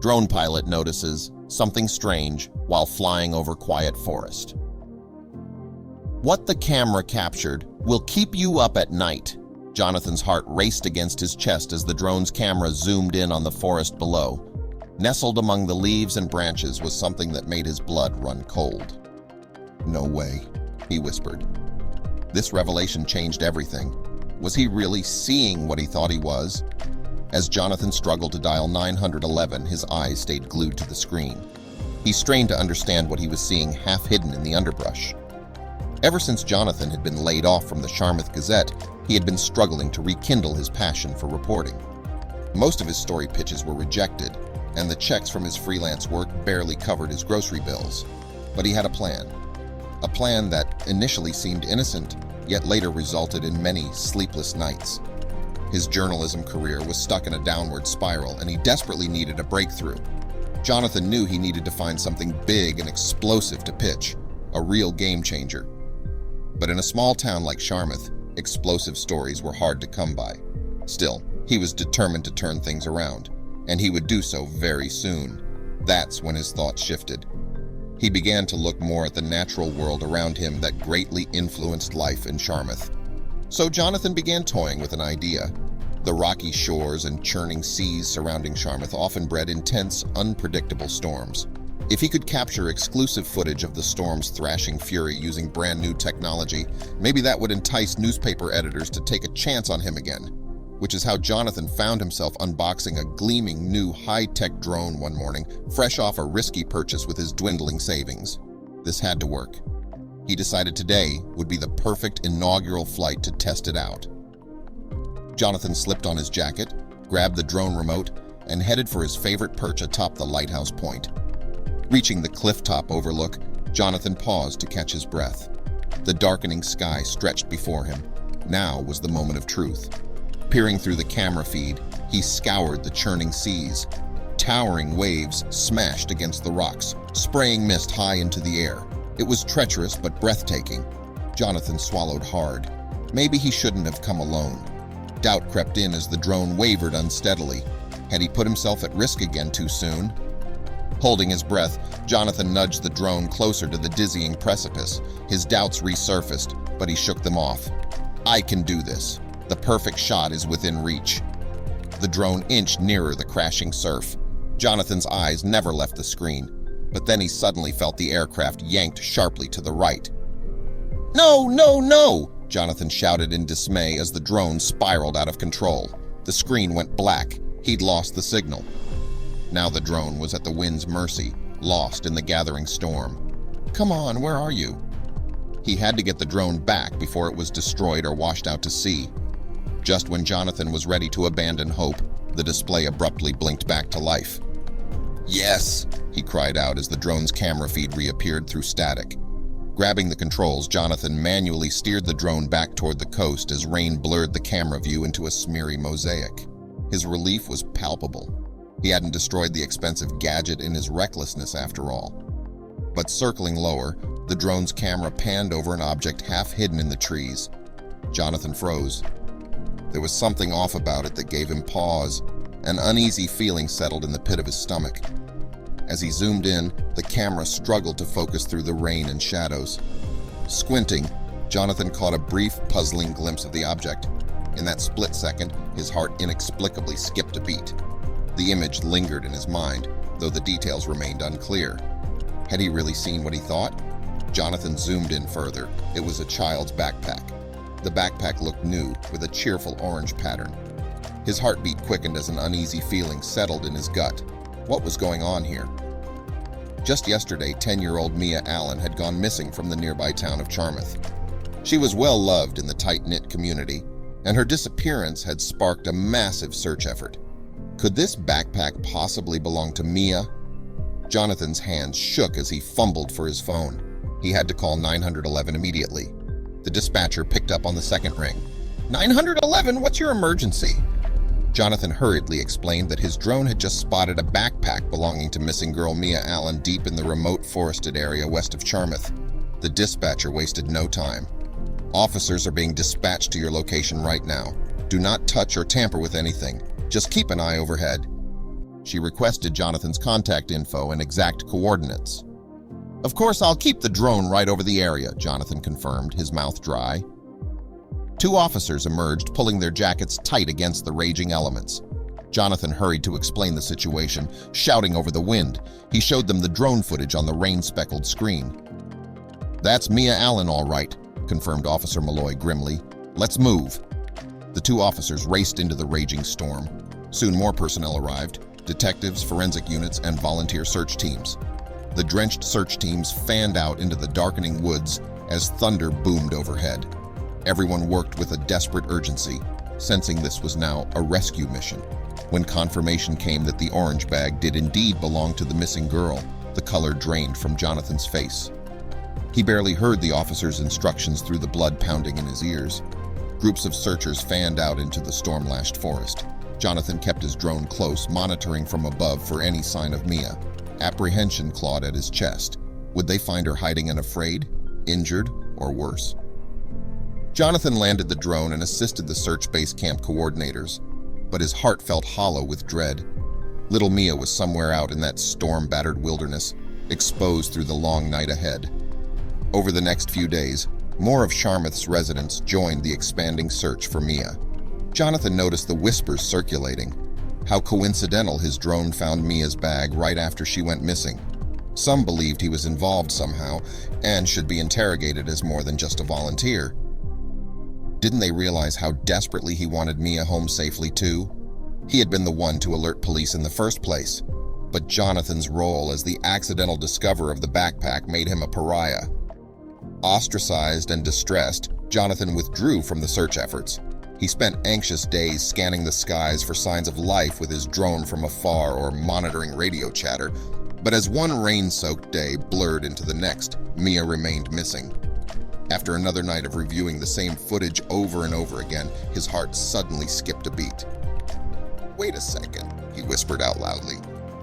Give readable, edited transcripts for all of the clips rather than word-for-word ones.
Drone pilot notices something strange while flying over quiet forest. What the camera captured will keep you up at night. Jonathan's heart raced against his chest as the drone's camera zoomed in on the forest below. Nestled among the leaves and branches was something that made his blood run cold. "No way," he whispered. This revelation changed everything. Was he really seeing what he thought he was? As Jonathan struggled to dial 911, his eyes stayed glued to the screen. He strained to understand what he was seeing half hidden in the underbrush. Ever since Jonathan had been laid off from the Charmouth Gazette, he had been struggling to rekindle his passion for reporting. Most of his story pitches were rejected, and the checks from his freelance work barely covered his grocery bills. But he had a plan. A plan that initially seemed innocent, yet later resulted in many sleepless nights. His journalism career was stuck in a downward spiral, and he desperately needed a breakthrough. Jonathan knew he needed to find something big and explosive to pitch, a real game changer. But in a small town like Charmouth, explosive stories were hard to come by. Still, he was determined to turn things around, and he would do so very soon. That's when his thoughts shifted. He began to look more at the natural world around him that greatly influenced life in Charmouth. So Jonathan began toying with an idea. The rocky shores and churning seas surrounding Charmouth often bred intense, unpredictable storms. If he could capture exclusive footage of the storm's thrashing fury using brand new technology, maybe that would entice newspaper editors to take a chance on him again. Which is how Jonathan found himself unboxing a gleaming new high-tech drone one morning, fresh off a risky purchase with his dwindling savings. This had to work. He decided today would be the perfect inaugural flight to test it out. Jonathan slipped on his jacket, grabbed the drone remote, and headed for his favorite perch atop the lighthouse point. Reaching the clifftop overlook, Jonathan paused to catch his breath. The darkening sky stretched before him. Now was the moment of truth. Peering through the camera feed, he scoured the churning seas. Towering waves smashed against the rocks, spraying mist high into the air. It was treacherous but breathtaking. Jonathan swallowed hard. Maybe he shouldn't have come alone. Doubt crept in as the drone wavered unsteadily. Had he put himself at risk again too soon? Holding his breath, Jonathan nudged the drone closer to the dizzying precipice. His doubts resurfaced, but he shook them off. "I can do this. The perfect shot is within reach." The drone inched nearer the crashing surf. Jonathan's eyes never left the screen, but then he suddenly felt the aircraft yanked sharply to the right. "No, no, no!" Jonathan shouted in dismay as the drone spiraled out of control. The screen went black. He'd lost the signal. Now the drone was at the wind's mercy, lost in the gathering storm. "Come on, where are you?" He had to get the drone back before it was destroyed or washed out to sea. Just when Jonathan was ready to abandon hope, the display abruptly blinked back to life. "Yes!" he cried out as the drone's camera feed reappeared through static. Grabbing the controls, Jonathan manually steered the drone back toward the coast as rain blurred the camera view into a smeary mosaic. His relief was palpable. He hadn't destroyed the expensive gadget in his recklessness after all. But circling lower, the drone's camera panned over an object half hidden in the trees. Jonathan froze. There was something off about it that gave him pause. An uneasy feeling settled in the pit of his stomach. As he zoomed in, the camera struggled to focus through the rain and shadows. Squinting, Jonathan caught a brief, puzzling glimpse of the object. In that split second, his heart inexplicably skipped a beat. The image lingered in his mind, though the details remained unclear. Had he really seen what he thought? Jonathan zoomed in further. It was a child's backpack. The backpack looked new, with a cheerful orange pattern. His heartbeat quickened as an uneasy feeling settled in his gut. What was going on here? Just yesterday, 10-year-old Mia Allen had gone missing from the nearby town of Charmouth. She was well loved in the tight-knit community, and her disappearance had sparked a massive search effort. Could this backpack possibly belong to Mia? Jonathan's hands shook as he fumbled for his phone. He had to call 911 immediately. The dispatcher picked up on the second ring. 911, what's your emergency? Jonathan hurriedly explained that his drone had just spotted a backpack belonging to missing girl Mia Allen deep in the remote forested area west of Charmouth. The dispatcher wasted no time. "Officers are being dispatched to your location right now. Do not touch or tamper with anything. Just keep an eye overhead." She requested Jonathan's contact info and exact coordinates. "Of course, I'll keep the drone right over the area," Jonathan confirmed, his mouth dry. Two officers emerged, pulling their jackets tight against the raging elements. Jonathan hurried to explain the situation, shouting over the wind. He showed them the drone footage on the rain-speckled screen. "That's Mia Allen, all right," confirmed Officer Malloy grimly. "Let's move." The two officers raced into the raging storm. Soon more personnel arrived, detectives, forensic units, and volunteer search teams. The drenched search teams fanned out into the darkening woods as thunder boomed overhead. Everyone worked with a desperate urgency, sensing this was now a rescue mission. When confirmation came that the orange bag did indeed belong to the missing girl, the color drained from Jonathan's face. He barely heard the officer's instructions through the blood pounding in his ears. Groups of searchers fanned out into the storm-lashed forest. Jonathan kept his drone close, monitoring from above for any sign of Mia. Apprehension clawed at his chest. Would they find her hiding and afraid, injured, or worse? Jonathan landed the drone and assisted the search base camp coordinators, but his heart felt hollow with dread. Little Mia was somewhere out in that storm-battered wilderness, exposed through the long night ahead. Over the next few days, more of Charmouth's residents joined the expanding search for Mia. Jonathan noticed the whispers circulating. How coincidental his drone found Mia's bag right after she went missing. Some believed he was involved somehow and should be interrogated as more than just a volunteer. Didn't they realize how desperately he wanted Mia home safely too? He had been the one to alert police in the first place, but Jonathan's role as the accidental discoverer of the backpack made him a pariah. Ostracized and distressed, Jonathan withdrew from the search efforts. He spent anxious days scanning the skies for signs of life with his drone from afar or monitoring radio chatter, but as one rain-soaked day blurred into the next, Mia remained missing. After another night of reviewing the same footage over and over again, his heart suddenly skipped a beat. "Wait a second," he whispered out loudly.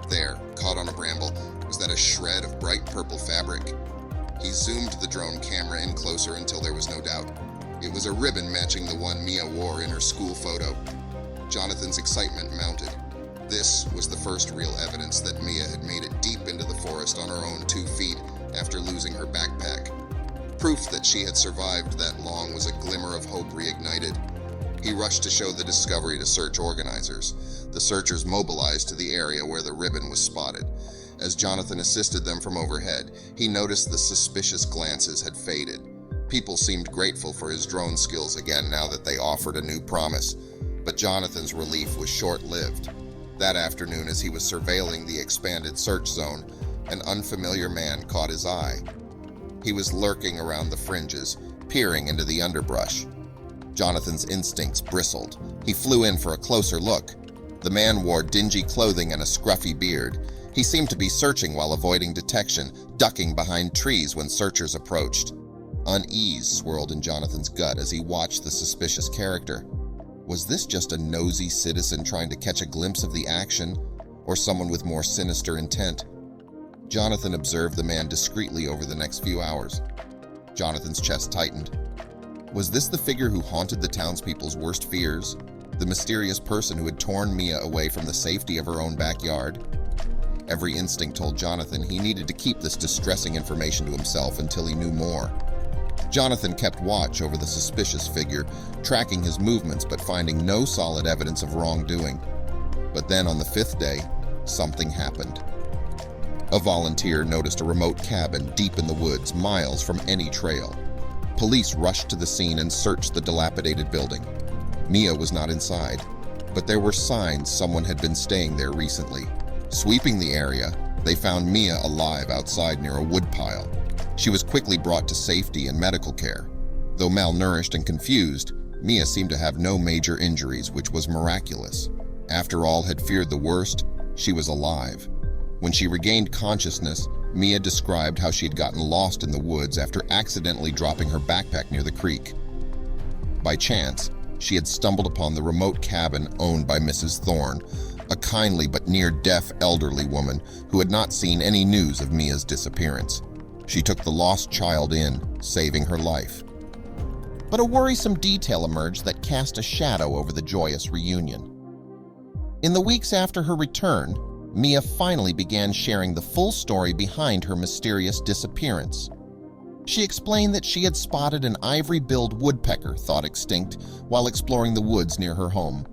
There, caught on a bramble, was that a shred of bright purple fabric. He zoomed the drone camera in closer until there was no doubt. It was a ribbon matching the one Mia wore in her school photo. Jonathan's excitement mounted. This was the first real evidence that Mia had made it deep into the forest on her own 2 feet after losing her backpack. Proof that she had survived that long was a glimmer of hope reignited. He rushed to show the discovery to search organizers. The searchers mobilized to the area where the ribbon was spotted. As Jonathan assisted them from overhead, he noticed the suspicious glances had faded. People seemed grateful for his drone skills again now that they offered a new promise. But Jonathan's relief was short-lived. That afternoon, as he was surveilling the expanded search zone, an unfamiliar man caught his eye. He was lurking around the fringes, peering into the underbrush. Jonathan's instincts bristled. He flew in for a closer look. The man wore dingy clothing and a scruffy beard. He seemed to be searching while avoiding detection, ducking behind trees when searchers approached. Unease swirled in Jonathan's gut as he watched the suspicious character. Was this just a nosy citizen trying to catch a glimpse of the action, or someone with more sinister intent? Jonathan observed the man discreetly over the next few hours. Jonathan's chest tightened. Was this the figure who haunted the townspeople's worst fears? The mysterious person who had torn Mia away from the safety of her own backyard? Every instinct told Jonathan he needed to keep this distressing information to himself until he knew more. Jonathan kept watch over the suspicious figure, tracking his movements but finding no solid evidence of wrongdoing. But then on the 5th day, something happened. A volunteer noticed a remote cabin deep in the woods, miles from any trail. Police rushed to the scene and searched the dilapidated building. Mia was not inside, but there were signs someone had been staying there recently. Sweeping the area, they found Mia alive outside near a woodpile. She was quickly brought to safety and medical care. Though malnourished and confused, Mia seemed to have no major injuries, which was miraculous. After all had feared the worst, she was alive. When she regained consciousness, Mia described how she had gotten lost in the woods after accidentally dropping her backpack near the creek. By chance, she had stumbled upon the remote cabin owned by Mrs. Thorne, a kindly but near-deaf elderly woman who had not seen any news of Mia's disappearance. She took the lost child in, saving her life. But a worrisome detail emerged that cast a shadow over the joyous reunion. In the weeks after her return, Mia finally began sharing the full story behind her mysterious disappearance. She explained that she had spotted an ivory-billed woodpecker thought extinct while exploring the woods near her home.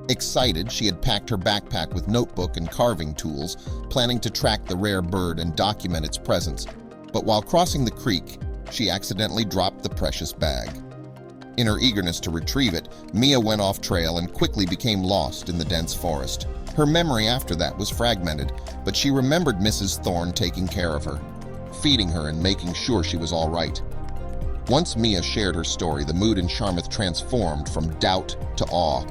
Excited, she had packed her backpack with notebook and carving tools, planning to track the rare bird and document its presence. But while crossing the creek, she accidentally dropped the precious bag. In her eagerness to retrieve it, Mia went off trail and quickly became lost in the dense forest. Her memory after that was fragmented, but she remembered Mrs. Thorne taking care of her, feeding her and making sure she was all right. Once Mia shared her story, the mood in Charmouth transformed from doubt to awe.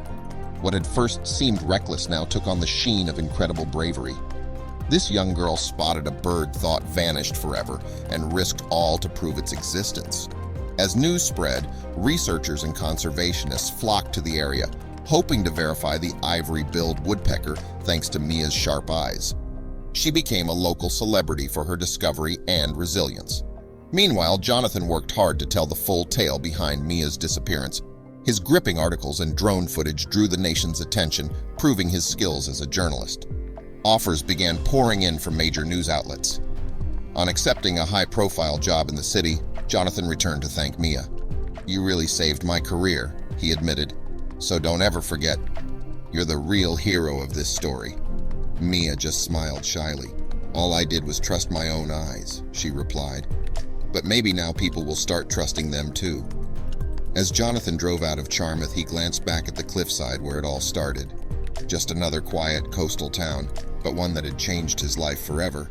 What had first seemed reckless now took on the sheen of incredible bravery. This young girl spotted a bird thought vanished forever and risked all to prove its existence. As news spread, researchers and conservationists flocked to the area, hoping to verify the ivory-billed woodpecker thanks to Mia's sharp eyes. She became a local celebrity for her discovery and resilience. Meanwhile, Jonathan worked hard to tell the full tale behind Mia's disappearance. His gripping articles and drone footage drew the nation's attention, proving his skills as a journalist. Offers began pouring in from major news outlets. On accepting a high-profile job in the city, Jonathan returned to thank Mia. "You really saved my career," he admitted. "So don't ever forget, you're the real hero of this story." Mia just smiled shyly. "All I did was trust my own eyes," she replied. "But maybe now people will start trusting them too." As Jonathan drove out of Charmouth, he glanced back at the cliffside where it all started. Just another quiet coastal town, but one that had changed his life forever.